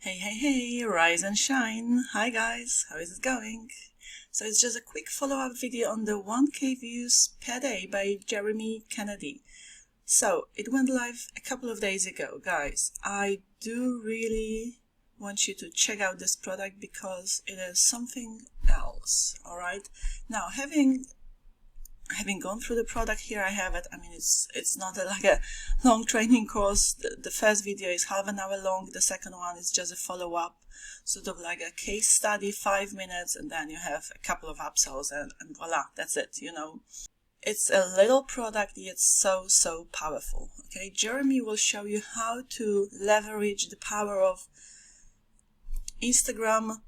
Hey, rise and shine. Hi guys, how is it going? So it's just a quick follow-up video on the 1K views per day by Jeremy Kennedy. So it went live a couple of days ago, guys. I do really want you to check out this product because it is something else, alright? Now, having gone through the product, here I have it. I mean, it's not like a long training course. The first video is half an hour long. The second one is just a follow-up, sort of like a case study, 5 minutes, and then you have a couple of upsells and voila, that's it, you know. It's a little product, yet so powerful, okay? Jeremy will show you how to leverage the power of Instagram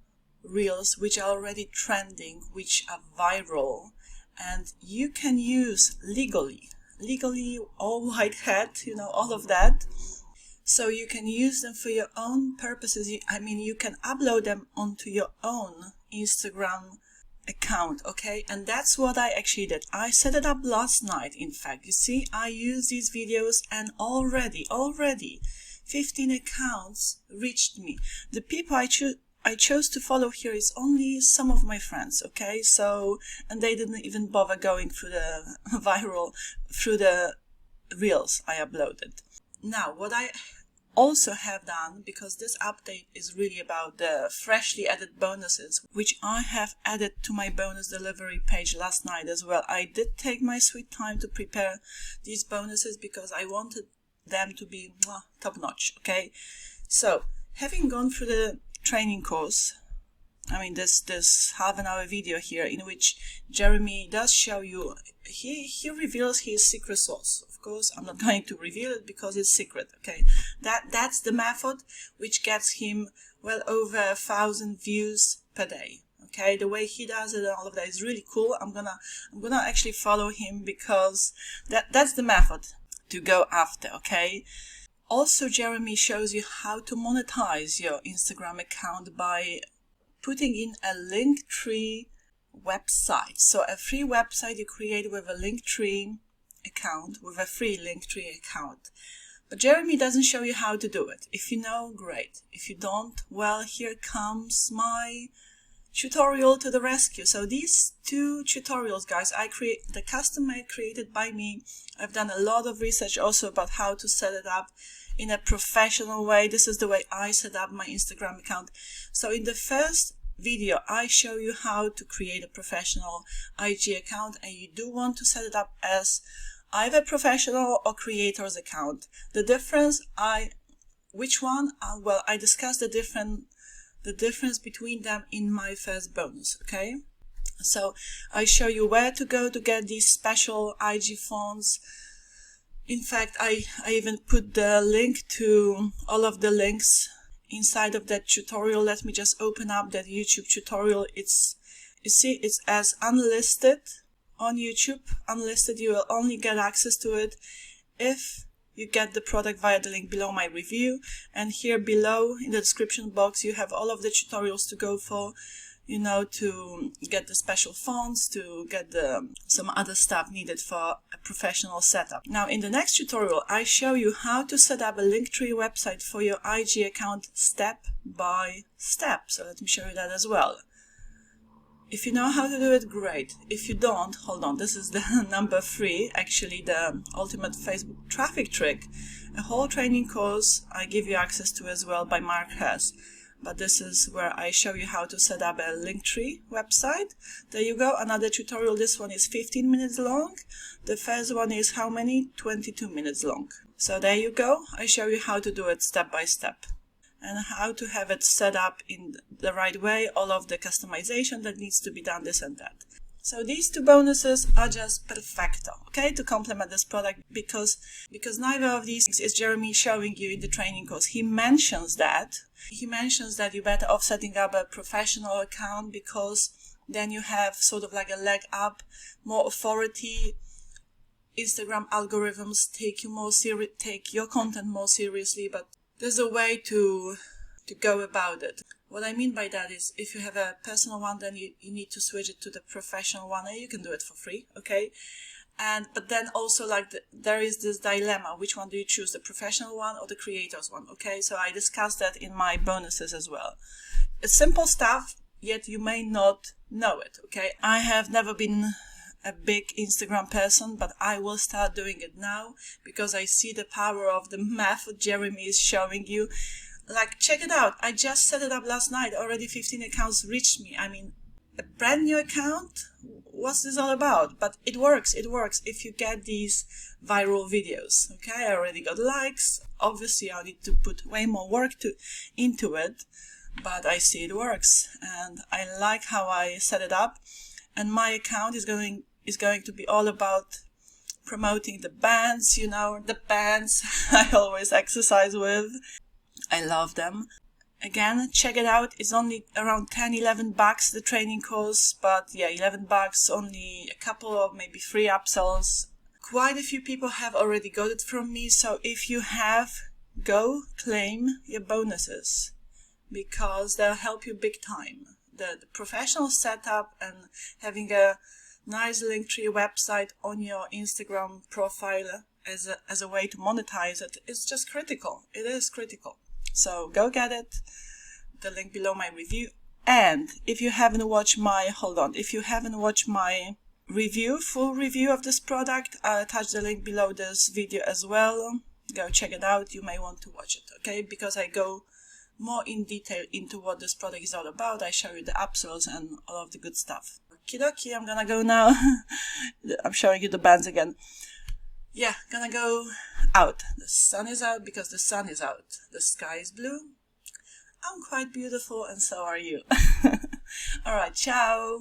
Reels, which are already trending, which are viral, and you can use legally, all white hat, you know, all of that. So you can use them for your own purposes. I mean, you can upload them onto your own Instagram account, okay? And that's what I actually did. I set it up last night, in fact. You see, I use these videos and already 15 accounts reached me. The people I chose to follow here is only some of my friends, okay? So, and they didn't even bother going through the through the reels I uploaded. Now, what I also have done, because this update is really about the freshly added bonuses, which I have added to my bonus delivery page last night as well. I did take my sweet time to prepare these bonuses because I wanted them to be top-notch, okay? So, having gone through the training course, I mean this half an hour video here in which Jeremy does show you, he reveals his secret sauce. Of course, I'm not going to reveal it because it's secret, okay? That's the method which gets him well over 1,000 views per day, okay? The way he does it and all of that is really cool. I'm gonna actually follow him because that's the method to go after, okay? Also, Jeremy shows you how to monetize your Instagram account by putting in a Linktree website. So a free website you create with a Linktree account, with a free Linktree account. But Jeremy doesn't show you how to do it. If you know, great. If you don't, well, here comes my tutorial to the rescue. So these two tutorials, guys, the custom made, created by me. I've done a lot of research also about how to set it up in a professional way. This is the way I set up my Instagram account. So in the first video, I show you how to create a professional IG account, and you do want to set it up as either professional or creator's account. The difference, which one? Well, I discussed the difference between them in my first bonus, okay? So I show you where to go to get these special IG fonts. In fact, I even put the link to all of the links inside of that tutorial. Let me just open up that YouTube tutorial. You see, it's as unlisted on YouTube. Unlisted, you will only get access to it if you get the product via the link below my review. And here below in the description box, you have all of the tutorials to go for, you know, to get the special fonts, to get some other stuff needed for a professional setup. Now, in the next tutorial, I show you how to set up a Linktree website for your IG account step by step. So let me show you that as well. If you know how to do it, great. If you don't, hold on, this is the number 3, actually the ultimate Facebook traffic trick. A whole training course I give you access to as well by Mark Hess. But this is where I show you how to set up a Linktree website. There you go, another tutorial. This one is 15 minutes long. The first one is how many? 22 minutes long. So there you go. I show you how to do it step by step and how to have it set up in the right way, all of the customization that needs to be done, this and that. So these two bonuses are just perfecto, okay, to complement this product because neither of these is Jeremy showing you in the training course. He mentions that you're better off setting up a professional account because then you have sort of like a leg up, more authority. Instagram algorithms take your content more seriously, but there's a way to go about it. What I mean by that is, if you have a personal one, then you need to switch it to the professional one, and you can do it for free, okay? But then also like there is this dilemma, which one do you choose, the professional one or the creators one? Okay, so I discussed that in my bonuses as well. It's simple stuff, yet you may not know it. Okay, I have never been a big Instagram person, but I will start doing it now because I see the power of the method Jeremy is showing you. Like, check it out, I just set it up last night, already 15 accounts reached me. I mean, a brand new account, what's this all about? But it works if you get these viral videos. Okay, I already got likes. Obviously I need to put way more work into it, but I see it works, and I like how I set it up. And my account is going to be all about promoting the bands, you know, the bands I always exercise with. I love them. Again, check it out. It's only around 10-11 bucks, the training course, but yeah, 11 bucks, only a couple of maybe 3 upsells. Quite a few people have already got it from me, so if you have, go claim your bonuses, because they'll help you big time. The professional setup and having a nice Linktree website on your Instagram profile as a way to monetize it is just critical. It is critical. So go get it. The link below my review. And if you haven't watched my, full review of this product, I'll attach the link below this video as well. Go check it out. You may want to watch it, okay? Because I go more in detail into what this product is all about. I show you the upsells and all of the good stuff. Okie dokie, I'm gonna go now. I'm showing you the bands again. Yeah, gonna go out. The sun is out because the sun is out. The sky is blue. I'm quite beautiful and so are you. Alright, ciao.